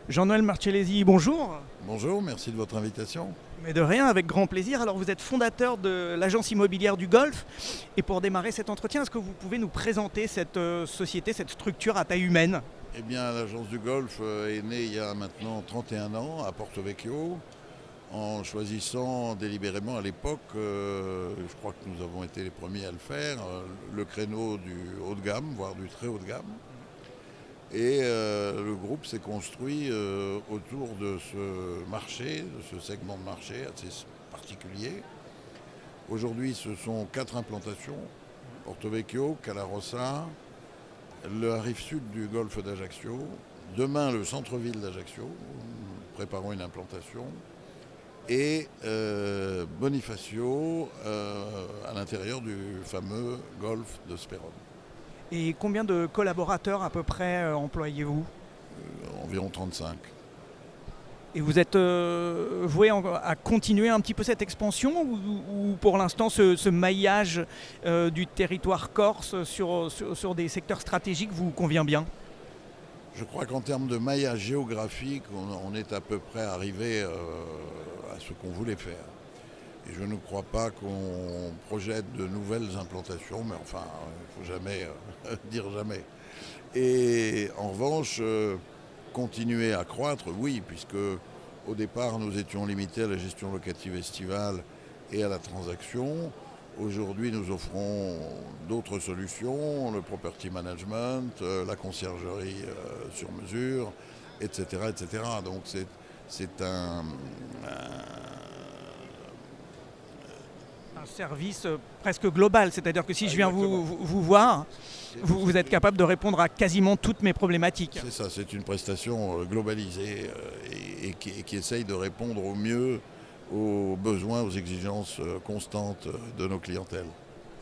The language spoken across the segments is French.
Jean-Noël Marcellesi, bonjour. Bonjour, merci de votre invitation. Mais de rien, avec grand plaisir. Alors vous êtes fondateur de l'agence immobilière du Golfe. Et pour démarrer cet entretien, est-ce que vous pouvez nous présenter cette société, cette structure à taille humaine? Eh bien, l'agence du Golfe est née il y a maintenant 31 ans à Porto Vecchio, en choisissant délibérément à l'époque, je crois que nous avons été les premiers à le faire, le créneau du haut de gamme, voire du très haut de gamme. Et le groupe s'est construit autour de ce marché, de ce segment de marché assez particulier. Aujourd'hui, ce sont 4 implantations: Porto Vecchio, Calarossa, la rive sud du golfe d'Ajaccio. Demain, le centre-ville d'Ajaccio, nous préparons une implantation. Et Bonifacio, à l'intérieur du fameux golfe de Sperone. Et combien de collaborateurs à peu près employez-vous? Environ 35. Et vous êtes voué à continuer un petit peu cette expansion ou pour l'instant ce maillage du territoire corse sur des secteurs stratégiques vous convient bien? Je crois qu'en termes de maillage géographique, on est à peu près arrivé à ce qu'on voulait faire. Et je ne crois pas qu'on projette de nouvelles implantations, mais enfin, il ne faut jamais dire jamais. Et en revanche, continuer à croître, oui, puisque au départ, nous étions limités à la gestion locative estivale et à la transaction. Aujourd'hui, nous offrons d'autres solutions, le property management, la conciergerie sur mesure, etc., etc. Donc c'est un service presque global, c'est-à-dire que si je viens vous voir, vous êtes capable de répondre à quasiment toutes mes problématiques. C'est ça, c'est une prestation globalisée et qui essaye de répondre au mieux aux besoins, aux exigences constantes de nos clientèles.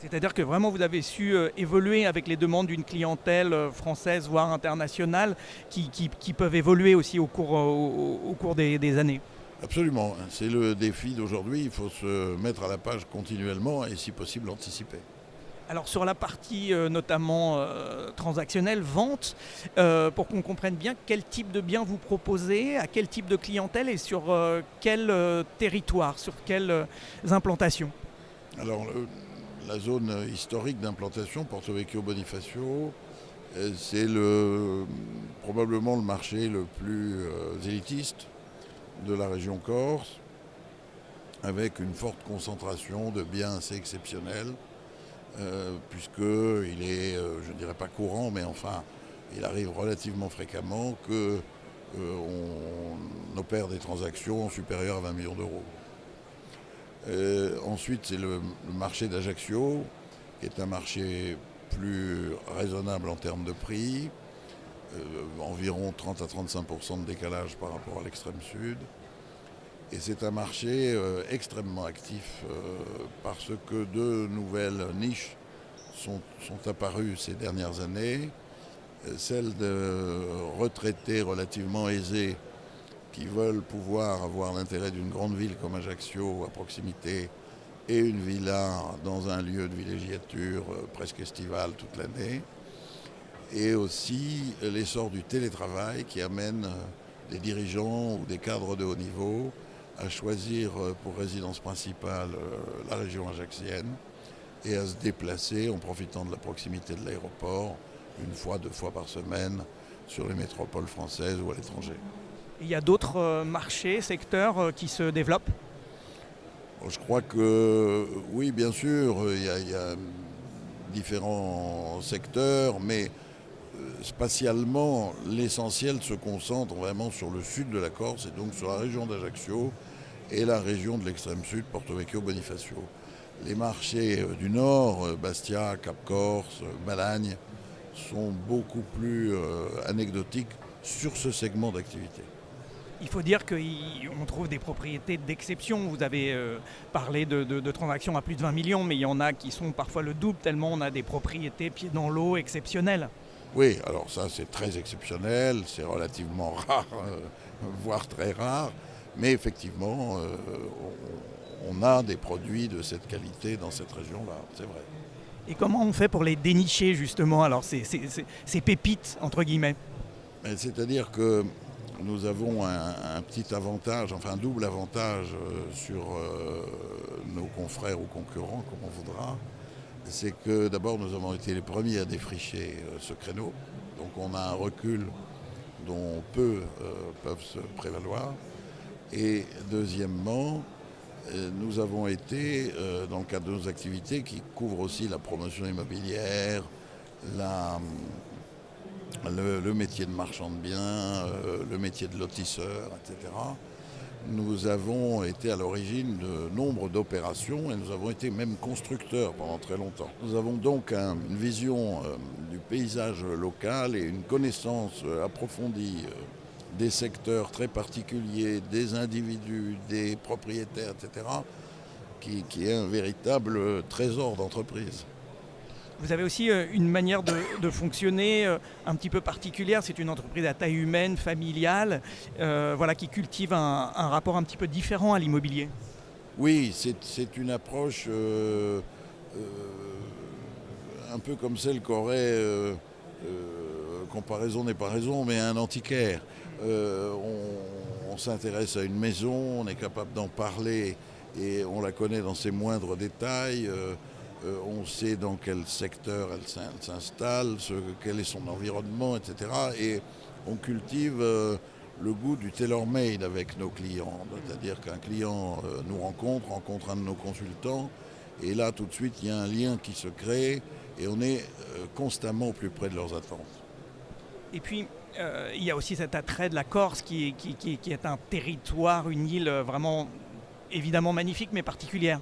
C'est-à-dire que vraiment vous avez su évoluer avec les demandes d'une clientèle française, voire internationale, qui peuvent évoluer aussi au cours des années. Absolument, c'est le défi d'aujourd'hui, il faut se mettre à la page continuellement et si possible anticiper. Alors sur la partie notamment transactionnelle, vente, pour qu'on comprenne bien quel type de biens vous proposez, à quel type de clientèle et sur quel territoire, sur quelles implantations? Alors la zone historique d'implantation, Porto Vecchio Bonifacio, c'est probablement le marché le plus élitiste de la région corse, avec une forte concentration de biens assez exceptionnels, puisqu'il est, je ne dirais pas courant, mais enfin, il arrive relativement fréquemment qu'on opère des transactions supérieures à 20 millions d'euros. Ensuite, c'est le marché d'Ajaccio, qui est un marché plus raisonnable en termes de prix, environ 30 à 35% de décalage par rapport à l'extrême sud. Et c'est un marché extrêmement actif parce que de nouvelles niches sont apparues ces dernières années. Celle de retraités relativement aisés qui veulent pouvoir avoir l'intérêt d'une grande ville comme Ajaccio à proximité et une villa dans un lieu de villégiature presque estival toute l'année. Et aussi l'essor du télétravail qui amène des dirigeants ou des cadres de haut niveau à choisir pour résidence principale la région ajaxienne et à se déplacer en profitant de la proximité de l'aéroport 1-2 fois par semaine sur les métropoles françaises ou à l'étranger. Il y a d'autres marchés, secteurs qui se développent? Je crois que oui, bien sûr, il y a différents secteurs, mais spatialement, l'essentiel se concentre vraiment sur le sud de la Corse et donc sur la région d'Ajaccio et la région de l'extrême sud, Porto Vecchio, Bonifacio. Les marchés du nord, Bastia, Cap Corse, Balagne, sont beaucoup plus anecdotiques sur ce segment d'activité. Il faut dire qu'on trouve des propriétés d'exception. Vous avez parlé de transactions à plus de 20 millions, mais il y en a qui sont parfois le double, tellement on a des propriétés pieds dans l'eau exceptionnelles. Oui, alors ça c'est très exceptionnel, c'est relativement rare, voire très rare, mais effectivement on a des produits de cette qualité dans cette région-là, c'est vrai. Et comment on fait pour les dénicher justement, alors ces pépites entre guillemets? C'est-à-dire que nous avons un petit avantage, enfin un double avantage sur nos confrères ou concurrents, comme on voudra. C'est que d'abord nous avons été les premiers à défricher ce créneau. Donc on a un recul dont peu peuvent se prévaloir. Et deuxièmement, nous avons été, dans le cadre de nos activités qui couvrent aussi la promotion immobilière, le métier de marchand de biens, le métier de lotisseur, etc. Nous avons été à l'origine de nombre d'opérations et nous avons été même constructeurs pendant très longtemps. Nous avons donc une vision du paysage local et une connaissance approfondie des secteurs très particuliers, des individus, des propriétaires, etc., qui est un véritable trésor d'entreprise. Vous avez aussi une manière de fonctionner un petit peu particulière. C'est une entreprise à taille humaine, familiale, voilà, qui cultive un rapport un petit peu différent à l'immobilier. Oui, c'est une approche un peu comme celle qu'aurait, comparaison n'est pas raison, mais un antiquaire. On s'intéresse à une maison, on est capable d'en parler et on la connaît dans ses moindres détails. On sait dans quel secteur elle s'installe, quel est son environnement, etc. Et on cultive le goût du tailor-made avec nos clients. C'est-à-dire qu'un client nous rencontre un de nos consultants, et là tout de suite il y a un lien qui se crée et on est constamment au plus près de leurs attentes. Et puis, il y a aussi cet attrait de la Corse qui est un territoire, une île vraiment évidemment magnifique mais particulière.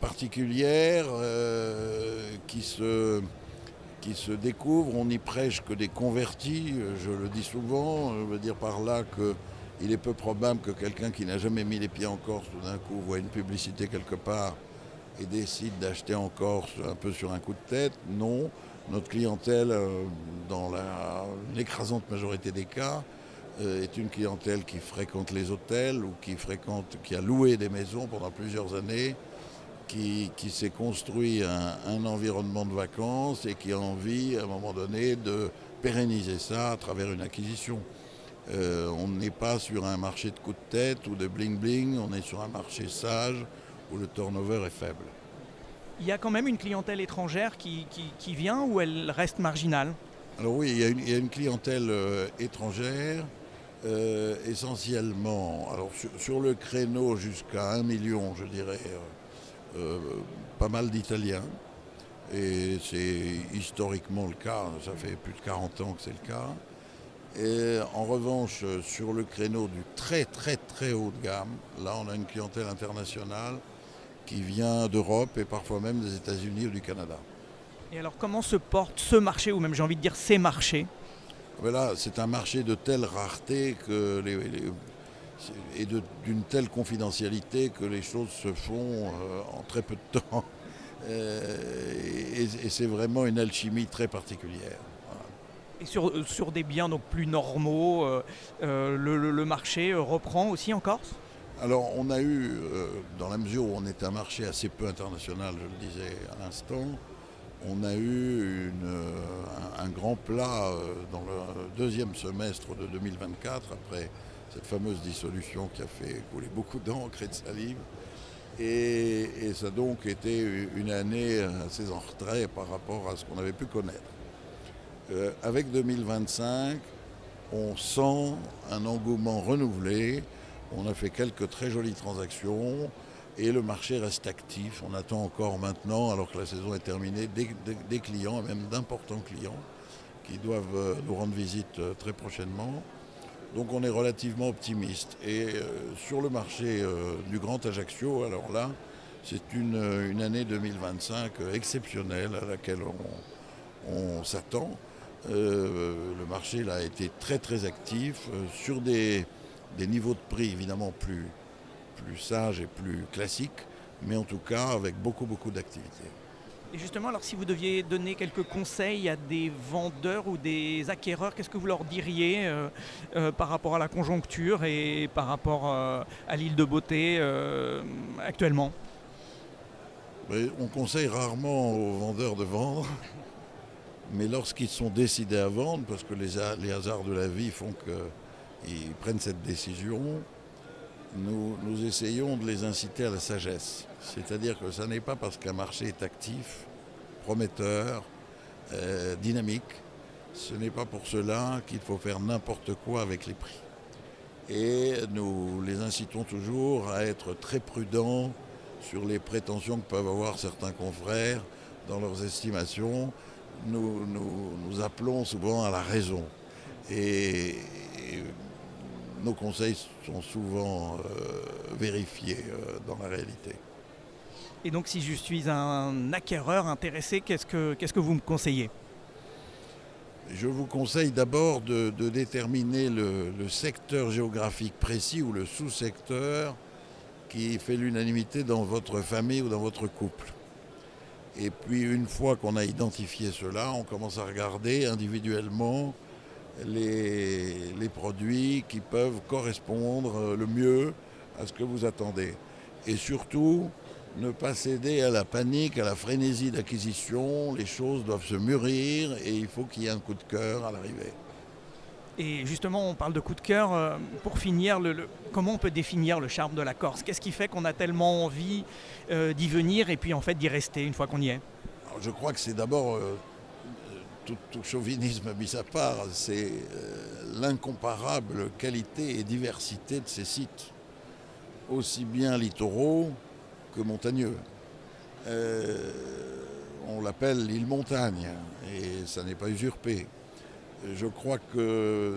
Particulière, qui se découvre. On n'y prêche que des convertis, je le dis souvent. Je veux dire par là qu'il est peu probable que quelqu'un qui n'a jamais mis les pieds en Corse tout d'un coup voit une publicité quelque part et décide d'acheter en Corse un peu sur un coup de tête. Non, notre clientèle, dans l'écrasante majorité des cas, est une clientèle qui fréquente les hôtels ou qui a loué des maisons pendant plusieurs années, qui s'est construit un environnement de vacances et qui a envie, à un moment donné, de pérenniser ça à travers une acquisition. On n'est pas sur un marché de coup de tête ou de bling-bling, on est sur un marché sage où le turnover est faible. Il y a quand même une clientèle étrangère qui vient ou elle reste marginale? Alors oui, il y a une clientèle étrangère, essentiellement, alors sur le créneau jusqu'à 1 million, je dirais, pas mal d'Italiens, et c'est historiquement le cas, ça fait plus de 40 ans que c'est le cas. Et en revanche, sur le créneau du très très très haut de gamme, là on a une clientèle internationale qui vient d'Europe et parfois même des États-Unis ou du Canada. Et alors comment se porte ce marché, ou même j'ai envie de dire ces marchés? Voilà, c'est un marché de telle rareté que et d'une telle confidentialité que les choses se font en très peu de temps. Et c'est vraiment une alchimie très particulière. Voilà. Et sur des biens donc plus normaux, le marché reprend aussi en Corse? Alors on a eu, dans la mesure où on est un marché assez peu international, je le disais à l'instant, on a eu un grand plat dans le deuxième semestre de 2024, après cette fameuse dissolution qui a fait couler beaucoup d'encre et de salive. Et ça a donc été une année assez en retrait par rapport à ce qu'on avait pu connaître. Avec 2025, on sent un engouement renouvelé. On a fait quelques très jolies transactions et le marché reste actif. On attend encore maintenant, alors que la saison est terminée, des clients, même d'importants clients, qui doivent nous rendre visite très prochainement. Donc on est relativement optimiste. Et sur le marché du Grand Ajaccio, alors là, c'est une année 2025 exceptionnelle à laquelle on s'attend. Le marché là, a été très très actif sur des niveaux de prix évidemment plus sages et plus classiques, mais en tout cas avec beaucoup d'activités. Et justement, alors si vous deviez donner quelques conseils à des vendeurs ou des acquéreurs, qu'est-ce que vous leur diriez par rapport à la conjoncture et par rapport à l'île de beauté actuellement? On conseille rarement aux vendeurs de vendre, mais lorsqu'ils sont décidés à vendre, parce que les hasards de la vie font ils prennent cette décision, nous essayons de les inciter à la sagesse. C'est-à-dire que ce n'est pas parce qu'un marché est actif, prometteur, dynamique, ce n'est pas pour cela qu'il faut faire n'importe quoi avec les prix. Et nous les incitons toujours à être très prudents sur les prétentions que peuvent avoir certains confrères dans leurs estimations. Nous appelons souvent à la raison. Et nos conseils sont souvent vérifiés dans la réalité. Et donc si je suis un acquéreur intéressé, qu'est-ce que vous me conseillez? Je vous conseille d'abord de déterminer le secteur géographique précis ou le sous-secteur qui fait l'unanimité dans votre famille ou dans votre couple. Et puis une fois qu'on a identifié cela, on commence à regarder individuellement les produits qui peuvent correspondre le mieux à ce que vous attendez. Et surtout, ne pas céder à la panique, à la frénésie d'acquisition. Les choses doivent se mûrir et il faut qu'il y ait un coup de cœur à l'arrivée. Et justement, on parle de coup de cœur. Pour finir, comment on peut définir le charme de la Corse? Qu'est-ce qui fait qu'on a tellement envie d'y venir et puis en fait d'y rester une fois qu'on y est? Alors, je crois que c'est d'abord, tout chauvinisme mis à part, c'est l'incomparable qualité et diversité de ces sites, aussi bien littoraux que montagneux. On l'appelle l'île Montagne et ça n'est pas usurpé. Je crois que,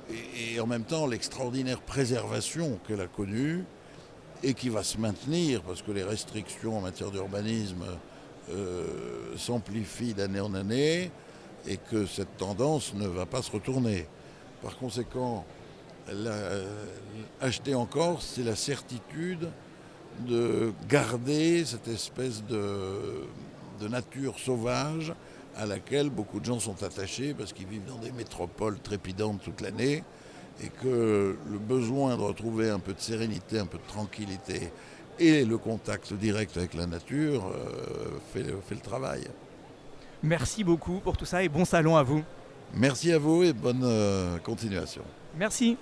et en même temps, l'extraordinaire préservation qu'elle a connue et qui va se maintenir parce que les restrictions en matière d'urbanisme s'amplifient d'année en année et que cette tendance ne va pas se retourner. Par conséquent, acheter en Corse, c'est la certitude de garder cette espèce de nature sauvage à laquelle beaucoup de gens sont attachés parce qu'ils vivent dans des métropoles trépidantes toute l'année et que le besoin de retrouver un peu de sérénité, un peu de tranquillité et le contact direct avec la nature fait le travail. Merci beaucoup pour tout ça et bon salon à vous. Merci à vous et bonne continuation. Merci.